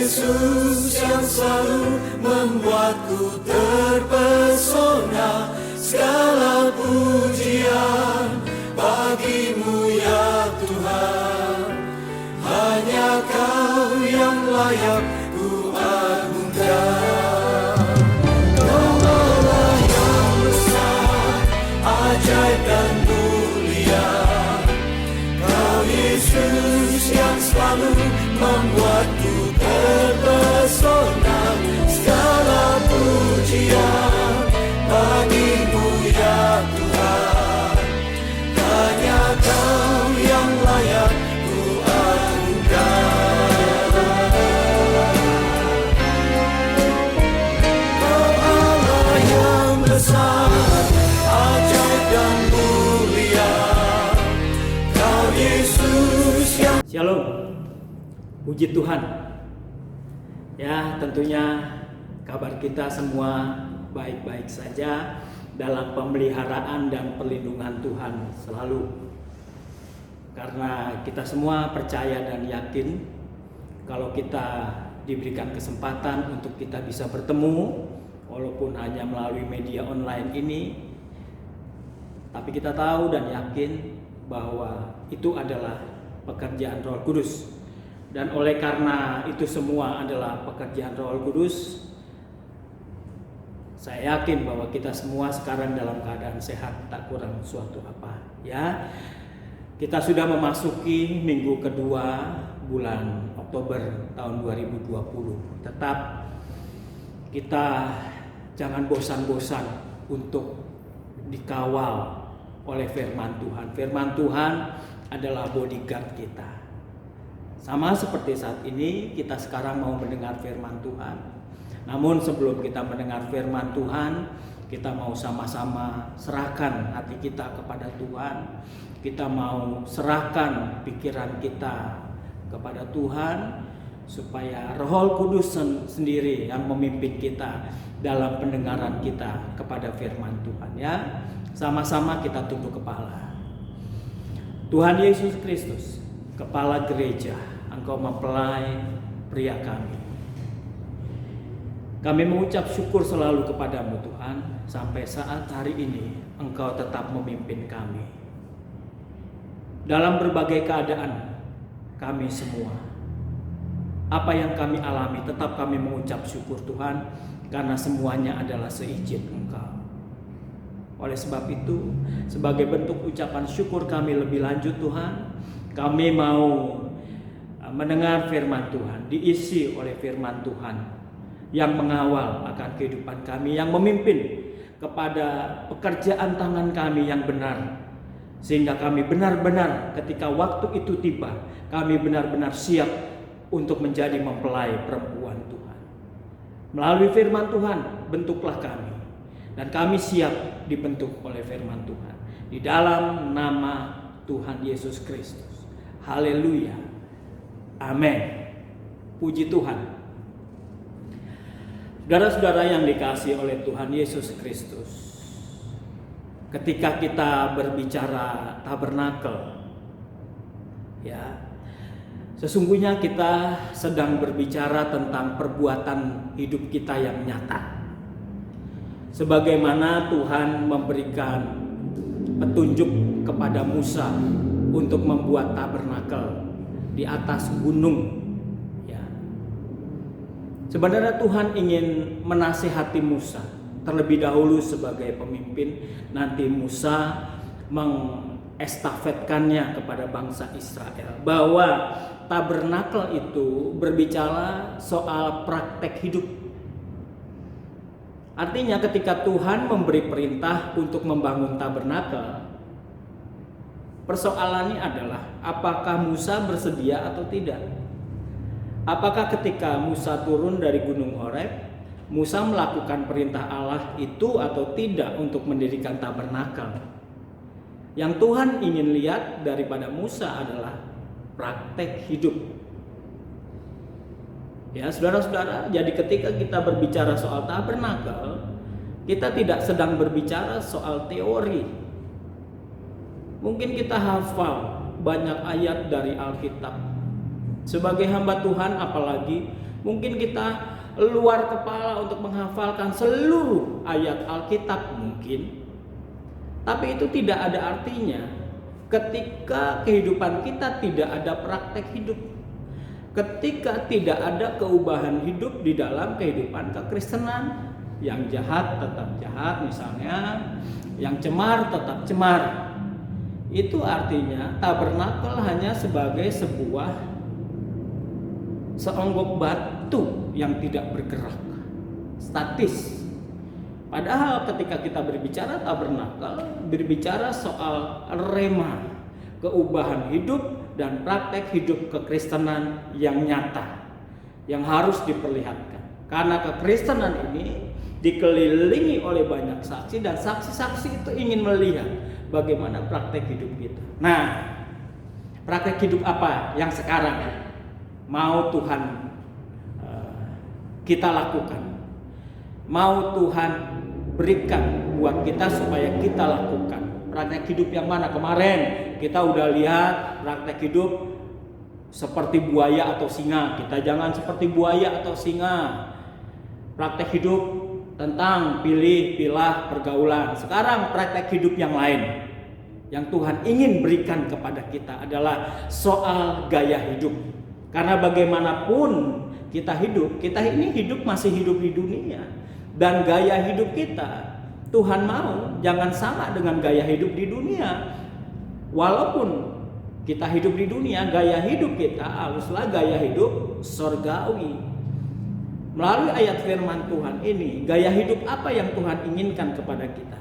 Yesus yang selalu membuatku terpesona. Segala pujian bagimu ya Tuhan, hanya Kau yang layak ku agungkan. Kau Allah yang besar, ajaib dan mulia. Kau Yesus yang selalu membuatku terpesona. Segala pujian bagimu ya Tuhan, hanya Kau yang layak ku agungkan. Kau Allah yang besar, ajaib dan mulia. Kau Yesus yang... Shalom, puji Tuhan. Ya, tentunya kabar kita semua baik-baik saja dalam pemeliharaan dan perlindungan Tuhan selalu. Karena kita semua percaya dan yakin kalau kita diberikan kesempatan untuk kita bisa bertemu walaupun hanya melalui media online ini, tapi kita tahu dan yakin bahwa itu adalah pekerjaan Roh Kudus. Dan oleh karena itu semua adalah pekerjaan Roh Kudus, saya yakin bahwa kita semua sekarang dalam keadaan sehat, tak kurang suatu apa. Ya, kita sudah memasuki minggu kedua bulan Oktober tahun 2020. Tetap kita jangan bosan-bosan untuk dikawal oleh firman Tuhan. Firman Tuhan adalah bodyguard kita. Sama seperti saat ini kita sekarang mau mendengar firman Tuhan. Namun sebelum kita mendengar firman Tuhan, kita mau sama-sama serahkan hati kita kepada Tuhan. Kita mau serahkan pikiran kita kepada Tuhan, supaya Roh Kudus sendiri yang memimpin kita dalam pendengaran kita kepada firman Tuhan. Ya, sama-sama kita tunduk kepala. Tuhan Yesus Kristus, Kepala Gereja, Engkau mempelai pria kami. Kami mengucap syukur selalu kepadamu Tuhan, sampai saat hari ini Engkau tetap memimpin kami. Dalam berbagai keadaan kami semua, apa yang kami alami, tetap kami mengucap syukur Tuhan, karena semuanya adalah seizin Engkau. Oleh sebab itu, sebagai bentuk ucapan syukur kami lebih lanjut Tuhan, kami mau mendengar firman Tuhan, diisi oleh firman Tuhan yang mengawal akan kehidupan kami, yang memimpin kepada pekerjaan tangan kami yang benar, sehingga kami benar-benar ketika waktu itu tiba, kami benar-benar siap untuk menjadi mempelai perempuan Tuhan. Melalui firman Tuhan, bentuklah kami, dan kami siap dibentuk oleh firman Tuhan. Di dalam nama Tuhan Yesus Kristus. Haleluya. Amin. Puji Tuhan. Saudara-saudara yang dikasihi oleh Tuhan Yesus Kristus, ketika kita berbicara tabernakel, ya, sesungguhnya kita sedang berbicara tentang perbuatan hidup kita yang nyata. Sebagaimana Tuhan memberikan petunjuk kepada Musa untuk membuat tabernakel di atas gunung, ya. Sebenarnya Tuhan ingin menasihati Musa terlebih dahulu sebagai pemimpin. Nanti Musa mengestafetkannya kepada bangsa Israel, bahwa tabernakel itu berbicara soal praktek hidup. Artinya ketika Tuhan memberi perintah untuk membangun tabernakel, persoalannya adalah apakah Musa bersedia atau tidak. Apakah ketika Musa turun dari Gunung Horeb, Musa melakukan perintah Allah itu atau tidak untuk mendirikan tabernakel. Yang Tuhan ingin lihat daripada Musa adalah praktek hidup. Ya, saudara-saudara, jadi ketika kita berbicara soal tabernakel, kita tidak sedang berbicara soal teori. Mungkin kita hafal banyak ayat dari Alkitab, Sebagai hamba Tuhan apalagi mungkin kita luar kepala untuk menghafalkan seluruh ayat Alkitab mungkin. Tapi itu tidak ada artinya ketika kehidupan kita tidak ada praktek hidup. Ketika tidak ada keubahan hidup di dalam kehidupan kekristenan. Yang jahat tetap jahat misalnya, yang cemar tetap cemar. Itu artinya tabernakel hanya sebagai sebuah seonggok batu yang tidak bergerak, statis. Padahal ketika kita berbicara tabernakel, berbicara soal rema, keubahan hidup dan praktek hidup kekristenan yang nyata, yang harus diperlihatkan. Karena kekristenan ini dikelilingi oleh banyak saksi dan saksi-saksi itu ingin melihat bagaimana praktek hidup kita. Nah, praktek hidup apa yang sekarang mau Tuhan kita lakukan, mau Tuhan berikan buat kita supaya kita lakukan. Praktek hidup yang mana? Kemarin kita udah lihat praktek hidup seperti buaya atau singa. Kita jangan seperti buaya atau singa. Praktek hidup tentang pilih-pilah pergaulan. Sekarang praktek hidup yang lain yang Tuhan ingin berikan kepada kita adalah soal gaya hidup. Karena bagaimanapun kita ini hidup masih hidup di dunia. Dan gaya hidup kita Tuhan mau jangan sama dengan gaya hidup di dunia. Walaupun kita hidup di dunia, gaya hidup kita haruslah gaya hidup sorgawi. Melalui ayat firman Tuhan ini, gaya hidup apa yang Tuhan inginkan kepada kita?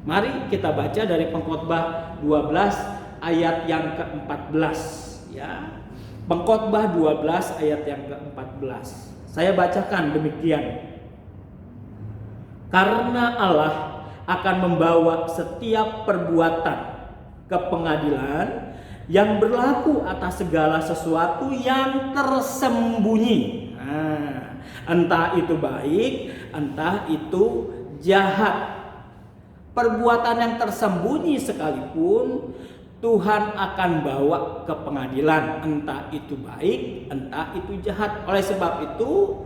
Mari kita baca dari Pengkhotbah 12 ayat yang ke-14 ya. Pengkhotbah 12 ayat yang ke-14. Saya bacakan demikian. Karena Allah akan membawa setiap perbuatan ke pengadilan yang berlaku atas segala sesuatu yang tersembunyi. Entah itu baik, entah itu jahat. Perbuatan yang tersembunyi sekalipun Tuhan akan bawa ke pengadilan, entah itu baik, entah itu jahat. Oleh sebab itu,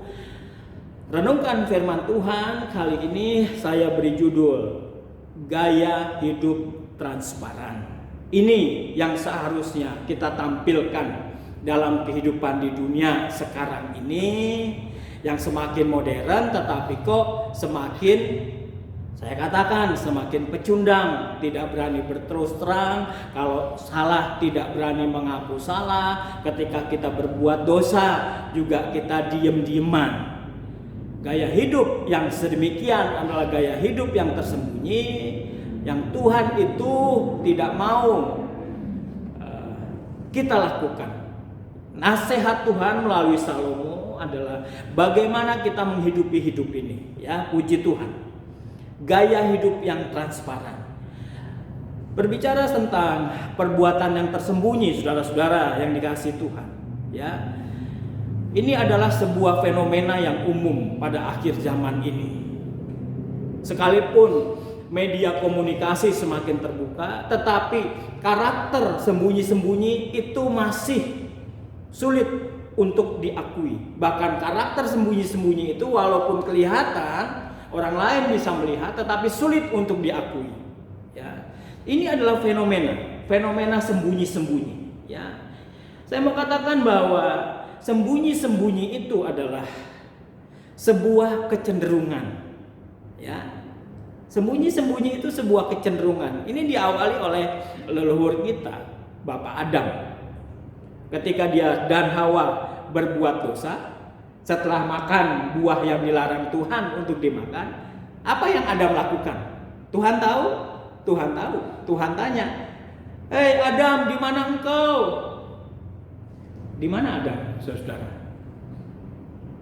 renungkan firman Tuhan kali ini saya beri judul Gaya Hidup Transparan. Ini yang seharusnya kita tampilkan dalam kehidupan di dunia sekarang ini yang semakin modern, tetapi kok semakin, saya katakan semakin pecundang, tidak berani berterus terang, kalau salah tidak berani mengaku salah, ketika kita berbuat dosa juga kita diem-dieman. Gaya hidup yang sedemikian adalah gaya hidup yang tersembunyi, yang Tuhan itu tidak mau kita lakukan. Nasihat Tuhan melalui Salomo adalah bagaimana kita menghidupi hidup ini, ya, puji Tuhan. Gaya hidup yang transparan. Berbicara tentang perbuatan yang tersembunyi, saudara-saudara yang dikasihi Tuhan, ya. Ini adalah sebuah fenomena yang umum pada akhir zaman ini. Sekalipun media komunikasi semakin terbuka, tetapi karakter sembunyi-sembunyi itu masih sulit untuk diakui. Bahkan karakter sembunyi-sembunyi itu walaupun kelihatan, orang lain bisa melihat, tetapi sulit untuk diakui. Ya, ini adalah fenomena sembunyi-sembunyi. Ya, saya mau katakan bahwa sembunyi-sembunyi itu adalah sebuah kecenderungan. Ya, sembunyi-sembunyi itu sebuah kecenderungan. Ini diawali oleh leluhur kita, Bapak Adam. Ketika dia dan Hawa berbuat dosa, setelah makan buah yang dilarang Tuhan untuk dimakan, apa yang Adam lakukan? Tuhan tahu? Tuhan tahu. Tuhan tanya, "Hei Adam, di mana engkau?" Di mana Adam, saudara?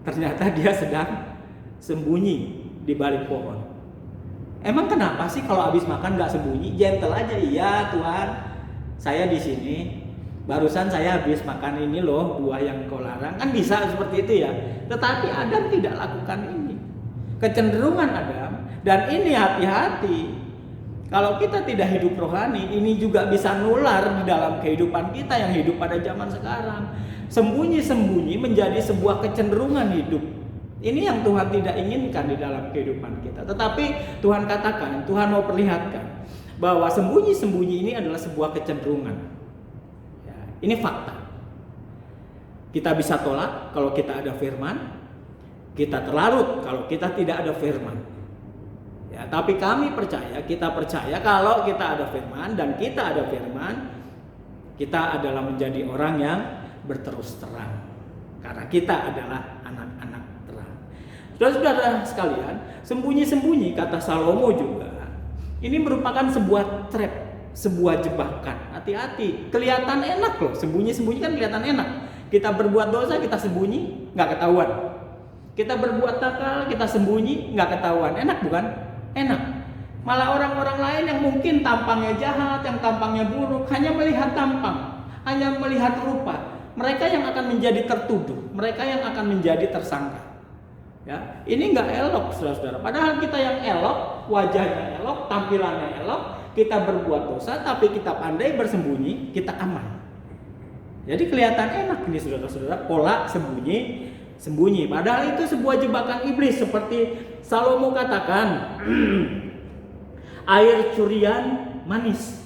Ternyata dia sedang sembunyi di balik pohon. Emang kenapa sih kalau habis makan nggak sembunyi? Gentle aja, iya Tuhan, saya di sini. Barusan saya habis makan ini loh, buah yang kau larang. Kan bisa seperti itu ya. Tetapi Adam tidak lakukan ini. Kecenderungan Adam. Dan ini hati-hati. Kalau kita tidak hidup rohani, ini juga bisa nular di dalam kehidupan kita yang hidup pada zaman sekarang. Sembunyi-sembunyi menjadi sebuah kecenderungan hidup. Ini yang Tuhan tidak inginkan di dalam kehidupan kita. Tetapi Tuhan katakan, Tuhan mau perlihatkan bahwa sembunyi-sembunyi ini adalah sebuah kecenderungan. Ya, ini fakta. Kita bisa tolak kalau kita ada firman, kita terlarut kalau kita tidak ada firman. Ya, tapi kita percaya kalau kita ada firman dan kita ada firman, kita adalah menjadi orang yang berterus terang. Karena kita adalah anak-anak terang. Saudara-saudara sekalian, sembunyi-sembunyi kata Salomo juga, ini merupakan sebuah trap, sebuah jebakan. Hati-hati, kelihatan enak loh, sembunyi-sembunyi kan kelihatan enak. Kita berbuat dosa, kita sembunyi, nggak ketahuan. Kita berbuat nakal, kita sembunyi, nggak ketahuan. Enak bukan? Enak. Malah orang-orang lain yang mungkin tampangnya jahat, yang tampangnya buruk, hanya melihat tampang, hanya melihat rupa. Mereka yang akan menjadi tertuduh, mereka yang akan menjadi tersangka. Ya, ini nggak elok, saudara-saudara. Padahal kita yang elok, wajahnya elok, tampilannya elok, kita berbuat dosa, tapi kita pandai bersembunyi, kita aman. Jadi kelihatan enak ini, saudara-saudara, pola sembunyi. Padahal itu sebuah jebakan iblis, seperti Salomo katakan, air curian manis.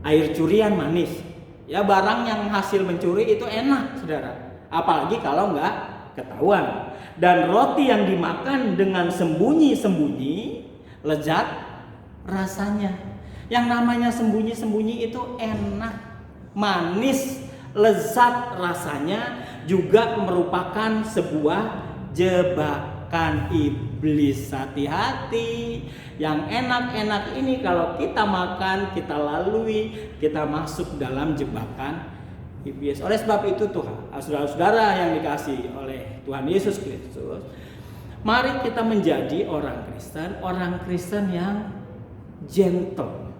Air curian manis. Ya, barang yang hasil mencuri itu enak, saudara. Apalagi kalau nggak ketahuan. Dan roti yang dimakan dengan sembunyi-sembunyi, lezat rasanya. Yang namanya sembunyi-sembunyi itu enak, manis, lezat rasanya, juga merupakan sebuah jebakan iblis. Hati-hati, yang enak-enak ini kalau kita makan, kita lalui, kita masuk dalam jebakan iblis. Oleh sebab itu Tuhan, saudara-saudara yang dikasihi oleh Tuhan Yesus Kristus, mari kita menjadi orang Kristen yang gentle,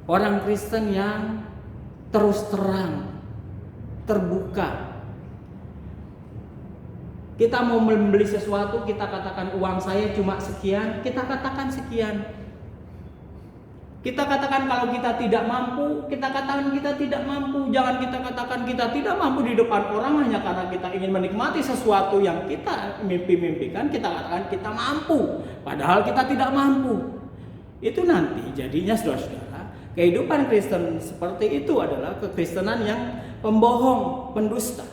orang Kristen yang terus terang, terbuka. Kita mau membeli sesuatu, kita katakan uang saya cuma sekian, kita katakan sekian. Kita katakan kalau kita tidak mampu, kita katakan kita tidak mampu. Jangan kita katakan kita tidak mampu di depan orang hanya karena kita ingin menikmati sesuatu yang kita mimpi-mimpikan, kita katakan kita mampu, padahal kita tidak mampu. Itu nanti jadinya, saudara-saudara, kehidupan Kristen seperti itu adalah kekristenan yang pembohong, pendusta.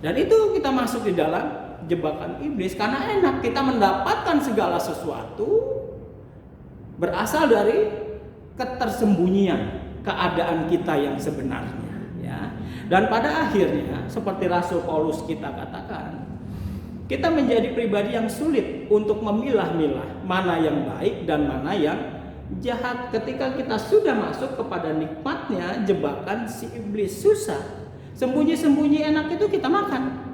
Dan itu kita masuk di dalam jebakan iblis karena enak, kita mendapatkan segala sesuatu berasal dari ketersembunyian keadaan kita yang sebenarnya, ya. Dan pada akhirnya seperti Rasul Paulus kita katakan, kita menjadi pribadi yang sulit untuk memilah-milah mana yang baik dan mana yang jahat. Ketika kita sudah masuk kepada nikmatnya jebakan si iblis, susah. Sembunyi-sembunyi enak itu kita makan.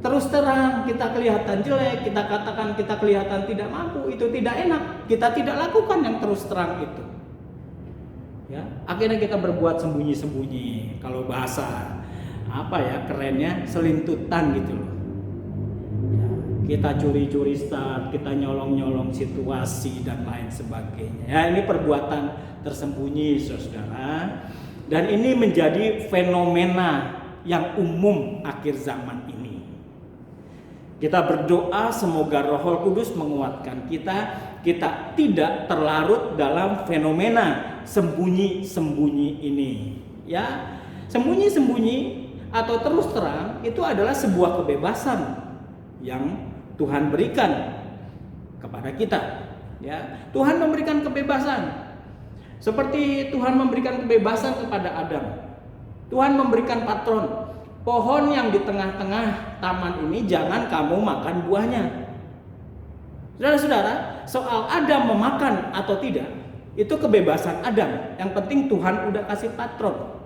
Terus terang kita kelihatan jelek, kita katakan kita kelihatan tidak mampu, itu tidak enak. Kita tidak lakukan yang terus terang itu. Ya, akhirnya kita berbuat sembunyi-sembunyi. Kalau bahasa kerennya selintutan gitu loh. Ya, kita curi-curi start, kita nyolong-nyolong situasi dan lain sebagainya. Ya, ini perbuatan tersembunyi, saudara. Dan ini menjadi fenomena yang umum akhir zaman ini. Kita berdoa semoga Roh Kudus menguatkan kita tidak terlarut dalam fenomena sembunyi-sembunyi ini. Ya, sembunyi-sembunyi atau terus terang itu adalah sebuah kebebasan yang Tuhan berikan kepada kita. Ya, Tuhan memberikan kebebasan. Seperti Tuhan memberikan kebebasan kepada Adam. Tuhan memberikan patron. Pohon yang di tengah-tengah taman ini jangan kamu makan buahnya. Saudara-saudara, soal Adam memakan atau tidak, itu kebebasan Adam. Yang penting Tuhan udah kasih patron.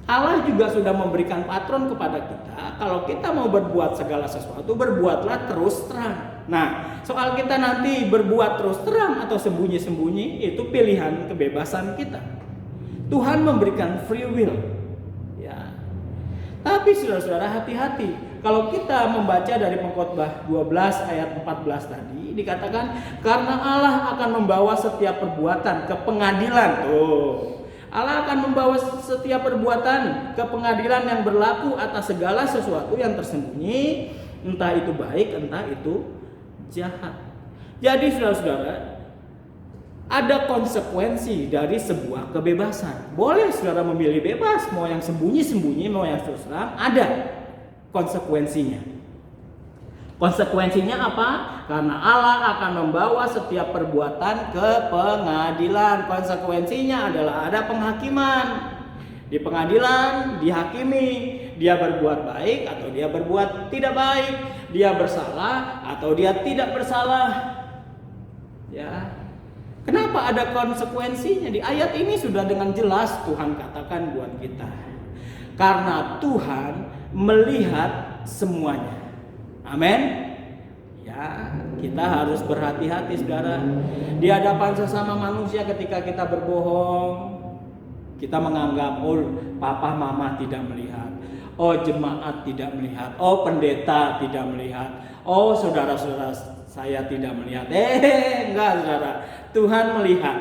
Allah juga sudah memberikan patron kepada kita. Kalau kita mau berbuat segala sesuatu, berbuatlah terus terang. Nah, soal kita nanti berbuat terus terang atau sembunyi-sembunyi, itu pilihan kebebasan kita. Tuhan memberikan free will. Ya. Tapi saudara-saudara, hati-hati. Kalau kita membaca dari Pengkhotbah 12 ayat 14 tadi, dikatakan karena Allah akan membawa setiap perbuatan ke pengadilan. Allah akan membawa setiap perbuatan ke pengadilan yang berlaku atas segala sesuatu yang tersembunyi, entah itu baik, entah itu jahat. Jadi saudara-saudara, ada konsekuensi dari sebuah kebebasan. Boleh saudara memilih bebas, mau yang sembunyi-sembunyi, mau yang terus terang, ada konsekuensinya. Konsekuensinya apa? Karena Allah akan membawa setiap perbuatan ke pengadilan. Konsekuensinya adalah ada penghakiman. Di pengadilan dihakimi, dia berbuat baik atau dia berbuat tidak baik, dia bersalah atau dia tidak bersalah. Ya. Kenapa ada konsekuensinya? Di ayat ini sudah dengan jelas Tuhan katakan buat kita. Karena Tuhan melihat semuanya. Amin. Ya, kita harus berhati-hati saudara. Di hadapan sesama manusia ketika kita berbohong, kita menganggap papa mama tidak melihat. Jemaat tidak melihat. Pendeta tidak melihat. Saudara-saudara saya tidak melihat. Enggak saudara. Tuhan melihat.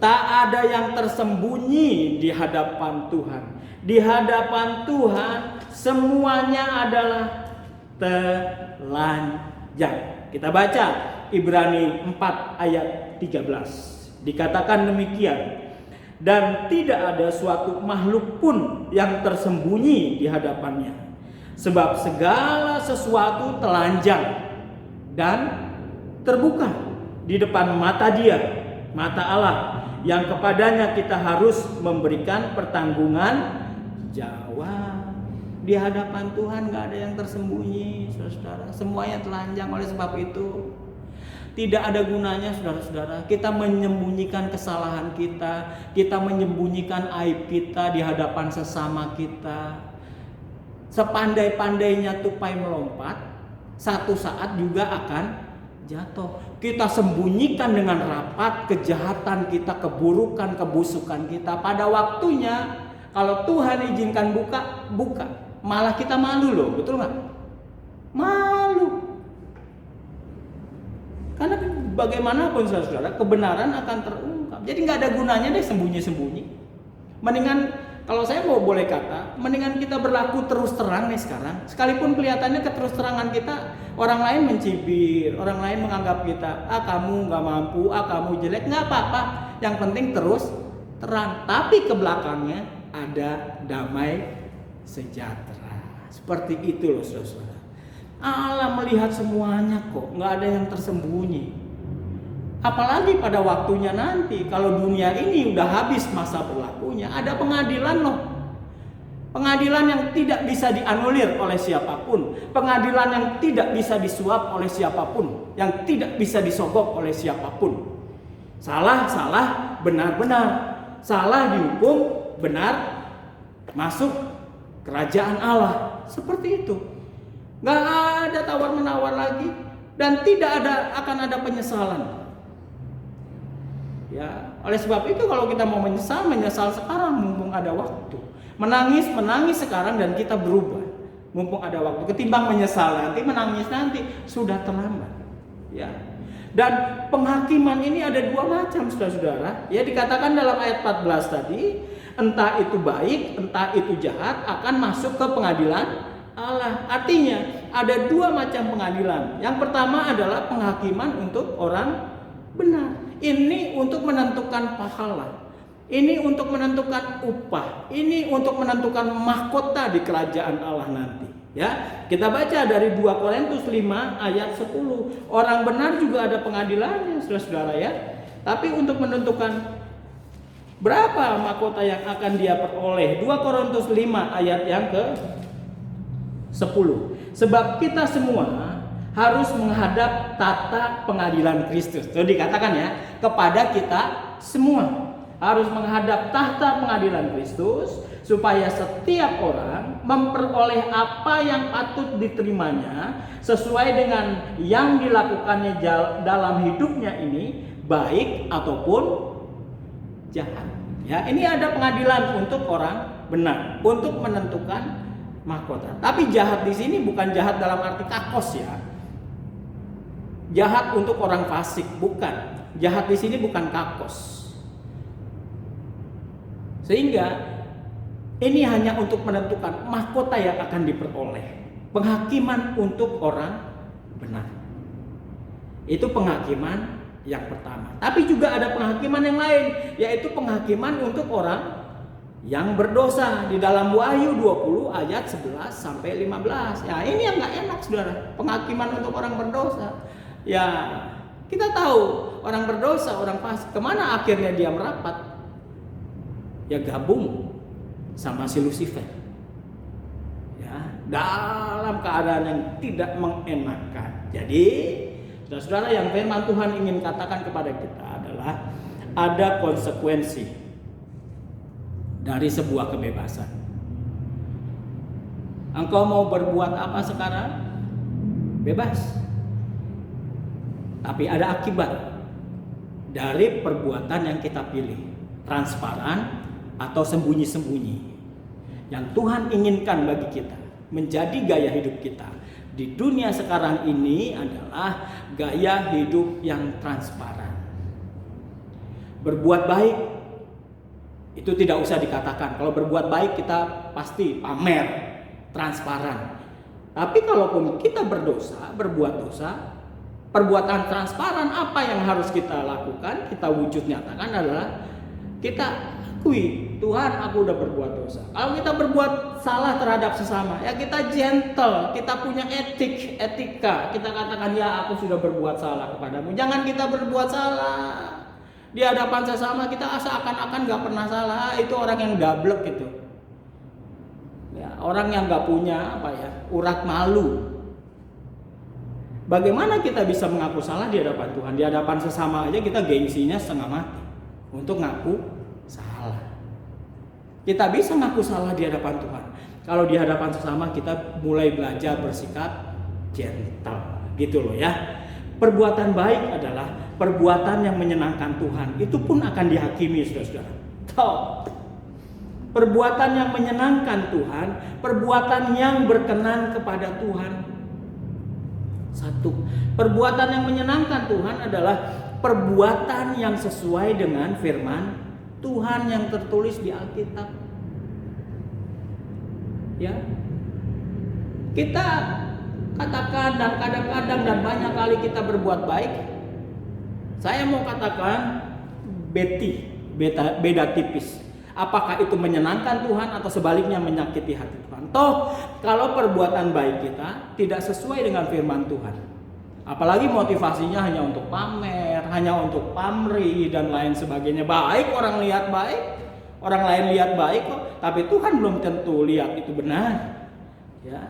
Tak ada yang tersembunyi di hadapan Tuhan. Di hadapan Tuhan semuanya adalah telanjang. Kita baca Ibrani 4 ayat 13. Dikatakan demikian. Dan tidak ada suatu makhluk pun yang tersembunyi di hadapannya. Sebab segala sesuatu telanjang dan terbuka di depan mata Dia, mata Allah, yang kepadanya kita harus memberikan pertanggungan jawab. Di hadapan Tuhan gak ada yang tersembunyi, saudara. Semuanya telanjang. Oleh sebab itu tidak ada gunanya saudara-saudara kita menyembunyikan kesalahan kita, kita menyembunyikan aib kita di hadapan sesama kita. Sepandai-pandainya tupai melompat, satu saat juga akan jatuh. Kita sembunyikan dengan rapat kejahatan kita, keburukan, kebusukan kita. Pada waktunya kalau Tuhan izinkan buka. Malah kita malu loh, betul nggak? Malu. Karena bagaimanapun saudara, kebenaran akan terungkap. Jadi nggak ada gunanya deh sembunyi-sembunyi. Mendingan kalau saya mau boleh kata, mendingan kita berlaku terus terang nih sekarang. Sekalipun kelihatannya keterus terangan kita, orang lain mencibir, orang lain menganggap kita, kamu nggak mampu, kamu jelek, nggak apa-apa. Yang penting terus terang. Tapi ke belakangnya ada damai sejahtera. Seperti itu loh saudara. Allah melihat semuanya kok, nggak ada yang tersembunyi. Apalagi pada waktunya nanti, kalau dunia ini udah habis masa berlakunya, ada pengadilan loh. Pengadilan yang tidak bisa dianulir oleh siapapun, pengadilan yang tidak bisa disuap oleh siapapun, yang tidak bisa disogok oleh siapapun. Salah, benar, salah dihukum, benar masuk kerajaan Allah. Seperti itu. Gak ada tawar-menawar lagi. Dan tidak akan ada penyesalan. Ya, oleh sebab itu kalau kita mau menyesal sekarang mumpung ada waktu. Menangis sekarang dan kita berubah. Mumpung ada waktu. Ketimbang menyesal nanti, menangis nanti, sudah terlambat. Ya. Dan penghakiman ini ada dua macam saudara-saudara. Ya, dikatakan dalam ayat 14 tadi, entah itu baik, entah itu jahat, akan masuk ke pengadilan Allah. Artinya ada dua macam pengadilan. Yang pertama adalah penghakiman untuk orang benar. Ini untuk menentukan pahala. Ini untuk menentukan upah. Ini untuk menentukan mahkota di kerajaan Allah nanti. Ya, kita baca dari 2 Korintus 5 ayat 10. Orang benar juga ada pengadilannya, saudara-saudara ya. Tapi untuk menentukan berapa mahkota yang akan dia peroleh, 2 Korintus 5 ayat yang ke-10. Sebab kita semua harus menghadap tata pengadilan Kristus. Jadi dikatakan ya, kepada kita semua harus menghadap tahta pengadilan Kristus, supaya setiap orang memperoleh apa yang patut diterimanya sesuai dengan yang dilakukannya dalam hidupnya ini, baik ataupun jahat. Ya, ini ada pengadilan untuk orang benar, untuk menentukan mahkota. Tapi jahat di sini bukan jahat dalam arti kakos ya. Jahat untuk orang fasik, bukan. Jahat di sini bukan kakos. Sehingga ini hanya untuk menentukan mahkota yang akan diperoleh. Penghakiman untuk orang benar. Itu penghakiman yang pertama. Tapi juga ada penghakiman yang lain, yaitu penghakiman untuk orang yang berdosa di dalam Wahyu 20 ayat 11 sampai 15. Ya, ini yang nggak enak, Saudara. Penghakiman untuk orang berdosa. Ya, kita tahu orang berdosa, orang fasik, kemana akhirnya dia merapat? Ya, gabung sama si Lucifer. Ya, dalam keadaan yang tidak mengenakan. Jadi, saudara-saudara, yang firman Tuhan ingin katakan kepada kita adalah ada konsekuensi dari sebuah kebebasan. Engkau mau berbuat apa sekarang? Bebas. Tapi ada akibat dari perbuatan yang kita pilih. Transparan atau sembunyi-sembunyi. Yang Tuhan inginkan bagi kita menjadi gaya hidup kita di dunia sekarang ini adalah gaya hidup yang transparan. Berbuat baik itu tidak usah dikatakan. Kalau berbuat baik kita pasti pamer, transparan. Tapi kalaupun kita berbuat dosa, perbuatan transparan apa yang harus kita lakukan, kita wujud nyatakan adalah kita akui, Tuhan, aku udah berbuat dosa. Kalau kita berbuat salah terhadap sesama, ya kita gentle, kita punya etika. Kita katakan, ya aku sudah berbuat salah kepadamu. Jangan kita berbuat salah di hadapan sesama, kita seakan-akan gak pernah salah. Itu orang yang gablek gitu. Ya, orang yang gak punya urat malu. Bagaimana kita bisa mengaku salah di hadapan Tuhan? Di hadapan sesama aja kita gengsinya setengah mati untuk ngaku salah. Kita bisa ngaku salah di hadapan Tuhan kalau di hadapan sesama kita mulai belajar bersikap gentle, gitu loh ya. Perbuatan baik adalah perbuatan yang menyenangkan Tuhan. Itu pun akan dihakimi, saudara-saudara. Perbuatan yang menyenangkan Tuhan, perbuatan yang berkenan kepada Tuhan. Satu, perbuatan yang menyenangkan Tuhan adalah perbuatan yang sesuai dengan firman Tuhan yang tertulis di Alkitab. Ya. Kita katakan dan kadang-kadang dan banyak kali kita berbuat baik. Saya mau katakan beda tipis. Apakah itu menyenangkan Tuhan atau sebaliknya menyakiti hati Tuhan? Toh kalau perbuatan baik kita tidak sesuai dengan firman Tuhan, apalagi motivasinya hanya untuk pamer, hanya untuk pamrih dan lain sebagainya. Baik, orang lihat baik, orang lain lihat baik kok, tapi Tuhan belum tentu lihat itu benar. Ya.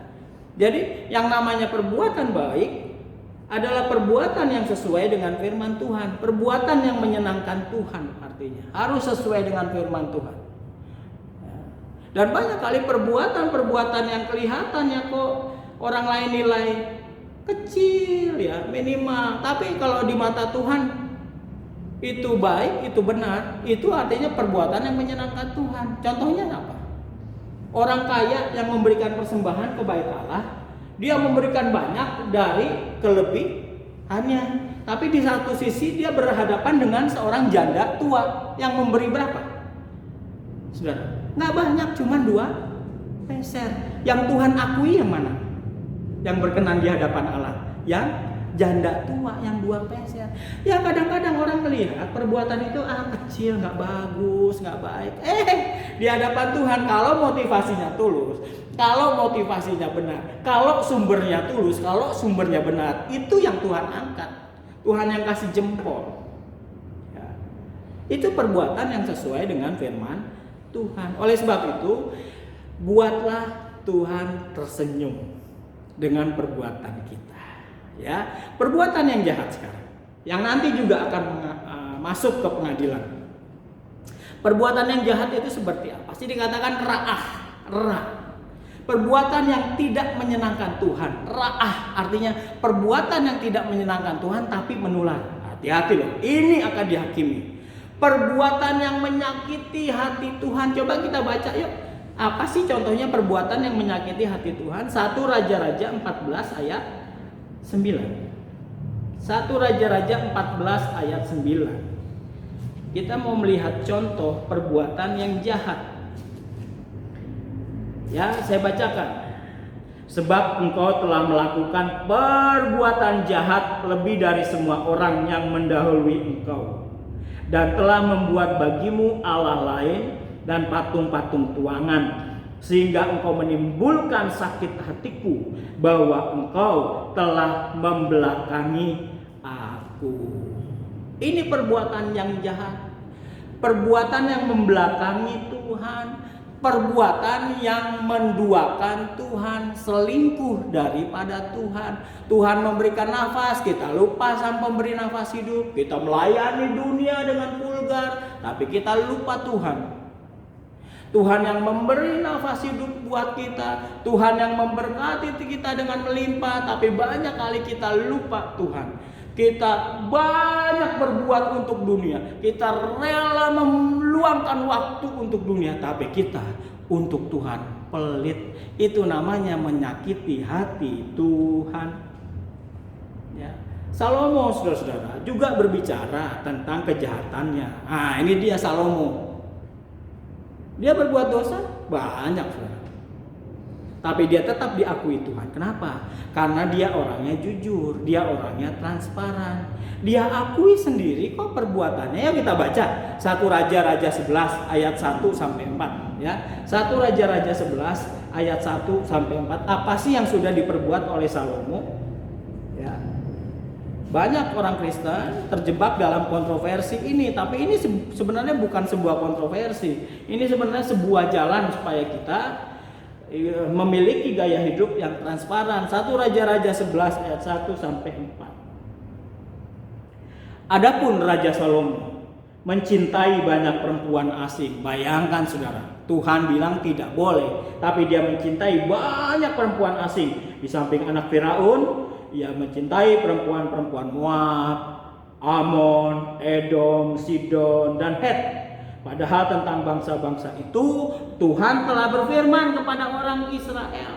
Jadi yang namanya perbuatan baik adalah perbuatan yang sesuai dengan firman Tuhan, perbuatan yang menyenangkan Tuhan, artinya harus sesuai dengan firman Tuhan. Ya. Dan banyak kali perbuatan yang kelihatannya kok orang lain nilai kecil ya, minimal, tapi kalau di mata Tuhan itu baik, itu benar, itu artinya perbuatan yang menyenangkan Tuhan. Contohnya apa? Orang kaya yang memberikan persembahan ke bait Allah, dia memberikan banyak dari kelebihannya, tapi di satu sisi dia berhadapan dengan seorang janda tua yang memberi berapa? Saudara, nggak banyak, cuma 2 peser. Yang Tuhan akui yang mana? Yang berkenan di hadapan Allah? Yang janda tua yang 2 peser. Ya kadang-kadang orang melihat perbuatan itu kecil, nggak bagus, nggak baik. Di hadapan Tuhan kalau motivasinya tulus, kalau motivasinya benar, kalau sumbernya tulus, kalau sumbernya benar, itu yang Tuhan angkat. Tuhan yang kasih jempol. Ya. Itu perbuatan yang sesuai dengan firman Tuhan. Oleh sebab itu, buatlah Tuhan tersenyum dengan perbuatan kita. Ya, perbuatan yang jahat sekarang, yang nanti juga akan masuk ke pengadilan. Perbuatan yang jahat itu seperti apa? Pasti dikatakan ra'ah. Perbuatan yang tidak menyenangkan Tuhan. Ra'ah artinya perbuatan yang tidak menyenangkan Tuhan tapi menular. Hati-hati loh, ini akan dihakimi. Perbuatan yang menyakiti hati Tuhan. Coba kita baca yuk. Apa sih contohnya perbuatan yang menyakiti hati Tuhan? 1 Raja-Raja 14 ayat 9. 1 Raja-Raja 14 ayat 9. Kita mau melihat contoh perbuatan yang jahat. Ya, saya bacakan. Sebab engkau telah melakukan perbuatan jahat lebih dari semua orang yang mendahului engkau, dan telah membuat bagimu Allah lain dan patung-patung tuangan, sehingga engkau menimbulkan sakit hatiku bahwa engkau telah membelakangi aku. Ini perbuatan yang jahat, perbuatan yang membelakangi Tuhan, perbuatan yang menduakan Tuhan, selingkuh daripada Tuhan. Tuhan memberikan nafas, kita lupa sang pemberi nafas hidup. Kita melayani dunia dengan vulgar, tapi kita lupa Tuhan. Tuhan yang memberi nafas hidup buat kita, Tuhan yang memberkati kita dengan melimpah, tapi banyak kali kita lupa Tuhan. Kita banyak berbuat untuk dunia, kita rela meluangkan waktu untuk dunia, tapi kita untuk Tuhan pelit. Itu namanya menyakiti hati Tuhan. Ya. Salomo, saudara-saudara, juga berbicara tentang kejahatannya. Nah, ini dia Salomo. Dia berbuat dosa banyak, saudara. Tapi dia tetap diakui Tuhan. Kenapa? Karena dia orangnya jujur, dia orangnya transparan. Dia akui sendiri kok perbuatannya. Ya, kita baca 1 Raja-Raja 11 ayat 1 sampai 4 ya. 1 Raja-Raja 11 ayat 1 sampai 4. Apa sih yang sudah diperbuat oleh Salomo? Ya. Banyak orang Kristen terjebak dalam kontroversi ini, tapi ini sebenarnya bukan sebuah kontroversi. Ini sebenarnya sebuah jalan supaya kita memiliki gaya hidup yang transparan. 1 Raja-Raja 11 ayat 1 sampai 4. Adapun Raja Salomo mencintai banyak perempuan asing. Bayangkan, saudara, Tuhan bilang tidak boleh, tapi dia mencintai banyak perempuan asing. Di samping anak Firaun, ia mencintai perempuan-perempuan Moab, Amon, Edom, Sidon, dan Het. Padahal tentang bangsa-bangsa itu Tuhan telah berfirman kepada orang Israel,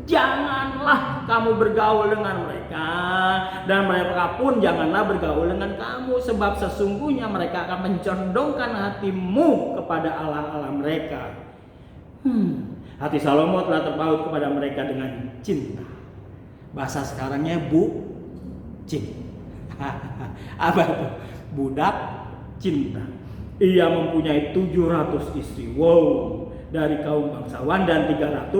janganlah kamu bergaul dengan mereka, dan mereka pun janganlah bergaul dengan kamu, sebab sesungguhnya mereka akan mencondongkan hatimu kepada Allah-Allah mereka. Hati Salomo telah terpaut kepada mereka dengan cinta. Bahasa sekarangnya bucin. Apa itu? Budak cinta. Ia mempunyai 700 istri. Wow, dari kaum bangsawan, dan 300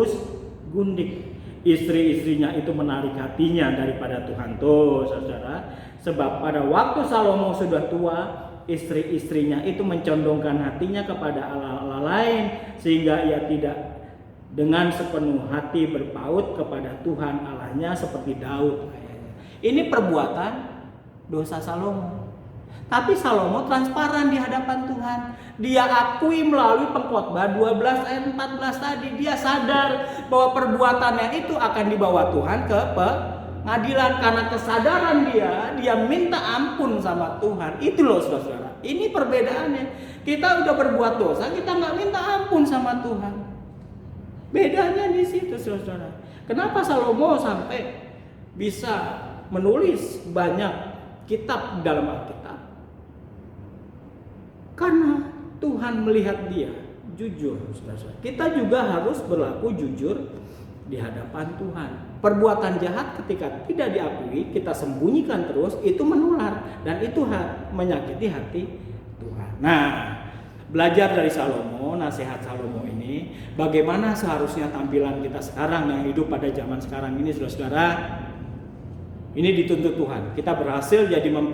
gundik. Istri-istrinya itu menarik hatinya daripada Tuhan. Tuh, saudara. Sebab pada waktu Salomo sudah tua, istri-istrinya itu mencondongkan hatinya kepada Allah-Allah lain, sehingga ia tidak dengan sepenuh hati berpaut kepada Tuhan Allahnya seperti Daud. Ini perbuatan dosa Salomo. Tapi Salomo transparan di hadapan Tuhan. Dia akui melalui pengkhotbah 12 ayat 14 tadi. Dia sadar bahwa perbuatannya itu akan dibawa Tuhan ke pengadilan. Karena kesadaran dia minta ampun sama Tuhan. Itu loh, saudara. Ini perbedaannya. Kita udah berbuat dosa, kita nggak minta ampun sama Tuhan. Bedanya di situ, saudara. Kenapa Salomo sampai bisa menulis banyak kitab dalam Alkitab? Karena Tuhan melihat dia jujur, saudara. Kita juga harus berlaku jujur di hadapan Tuhan. Perbuatan jahat ketika tidak diakui, kita sembunyikan terus, itu menular, dan itu menyakiti hati Tuhan. Nah, belajar dari Salomo, nasihat Salomo ini, bagaimana seharusnya tampilan kita sekarang yang hidup pada zaman sekarang ini, saudara-saudara. Ini dituntut Tuhan. Kita berhasil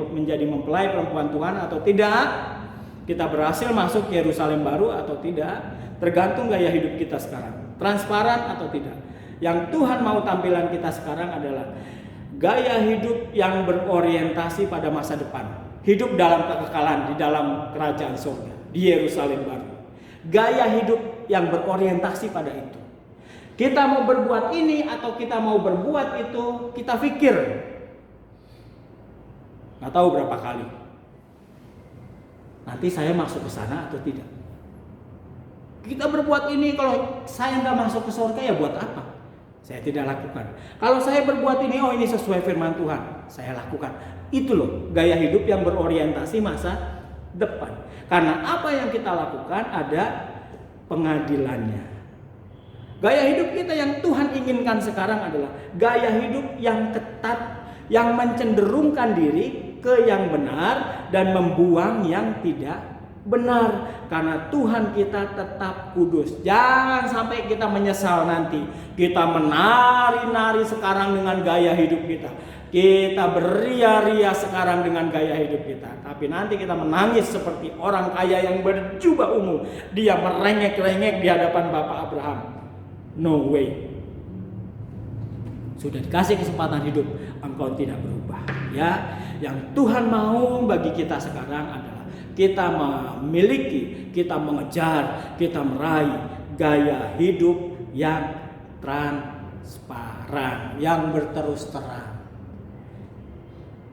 menjadi mempelai perempuan Tuhan atau tidak? Kita berhasil masuk Yerusalem baru atau tidak? Tergantung gaya hidup kita sekarang. Transparan atau tidak? Yang Tuhan mau tampilan kita sekarang adalah gaya hidup yang berorientasi pada masa depan. Hidup dalam kekekalan di dalam kerajaan surga di Yerusalem baru. Gaya hidup yang berorientasi pada itu. Kita mau berbuat ini atau kita mau berbuat itu, kita pikir. Nggak tahu berapa kali. Nanti saya masuk ke sana atau tidak. Kita berbuat ini, kalau saya nggak masuk ke surga ya buat apa? Saya tidak lakukan. Kalau saya berbuat ini, oh ini sesuai firman Tuhan, saya lakukan. Itu loh gaya hidup yang berorientasi masa depan. Karena apa yang kita lakukan ada pengadilannya. Gaya hidup kita yang Tuhan inginkan sekarang adalah gaya hidup yang ketat, yang mencenderungkan diri ke yang benar dan membuang yang tidak benar. Karena Tuhan kita tetap kudus. Jangan sampai kita menyesal nanti. Kita menari-nari sekarang dengan gaya hidup kita. Kita beria-ria sekarang dengan gaya hidup kita. Tapi nanti kita menangis seperti orang kaya yang berjubah ungu. Dia merengek-rengek di hadapan Bapak Abraham. No way. Sudah dikasih kesempatan hidup, engkau tidak berubah. Ya, yang Tuhan mau bagi kita sekarang adalah kita memiliki, kita mengejar, kita meraih gaya hidup yang transparan, yang berterus terang.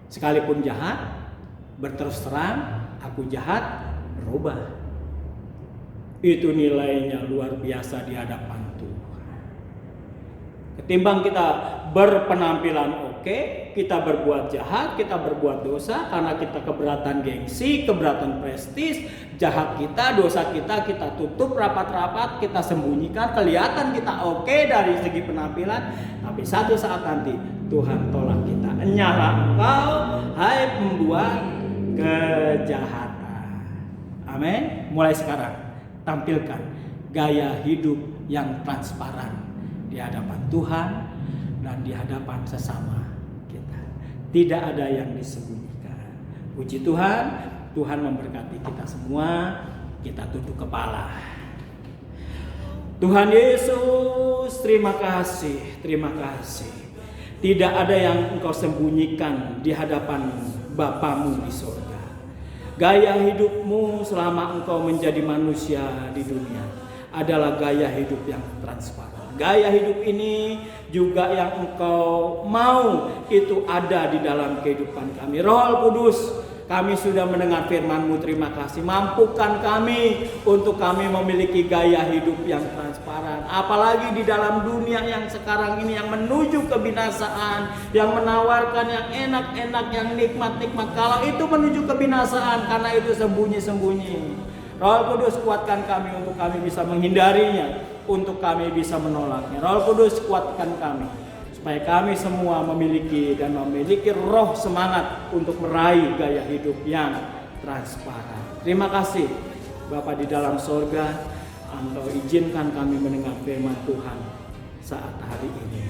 Sekalipun jahat, berterus terang, aku jahat, berubah. Itu nilainya luar biasa di hadapan Tuhan. Ketimbang kita berpenampilan oke, kita berbuat jahat, kita berbuat dosa karena kita keberatan gengsi, keberatan prestis, jahat kita, dosa kita tutup rapat-rapat, kita sembunyikan, kelihatan kita oke dari segi penampilan, tapi satu saat nanti Tuhan tolak kita. Enyahlah engkau, hai pembuat kejahatan. Amin. Mulai sekarang tampilkan gaya hidup yang transparan di hadapan Tuhan dan di hadapan sesama kita. Tidak ada yang disembunyikan. Puji Tuhan, Tuhan memberkati kita semua. Kita tunduk kepala. Tuhan Yesus, terima kasih, terima kasih. Tidak ada yang engkau sembunyikan di hadapan Bapamu di surga. Gaya hidupmu selama engkau menjadi manusia di dunia adalah gaya hidup yang transparan. Gaya hidup ini juga yang engkau mau itu ada di dalam kehidupan kami. Roh Kudus, kami sudah mendengar firman-Mu, terima kasih. Mampukan kami untuk kami memiliki gaya hidup yang transparan. Apalagi di dalam dunia yang sekarang ini yang menuju kebinasaan, yang menawarkan yang enak-enak, yang nikmat-nikmat. Kalau itu menuju kebinasaan, karena itu sembunyi-sembunyi. Roh Kudus, kuatkan kami untuk kami bisa menghindarinya, untuk kami bisa menolaknya. Roh Kudus, kuatkan kami supaya kami semua memiliki roh semangat untuk meraih gaya hidup yang transparan. Terima kasih Bapa di dalam sorga, Engkau izinkan kami mendengar firman Tuhan saat hari ini.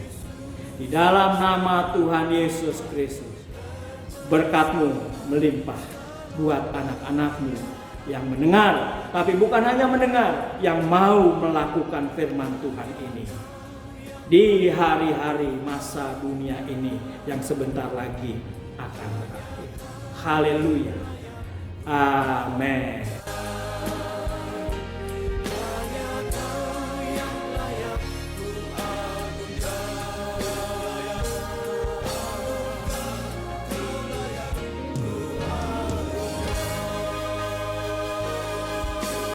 Di dalam nama Tuhan Yesus Kristus, berkat-Mu melimpah buat anak-anak-Mu yang mendengar, tapi bukan hanya mendengar, yang mau melakukan firman Tuhan ini di hari-hari masa dunia ini yang sebentar lagi akan berakhir. Haleluya. Amin.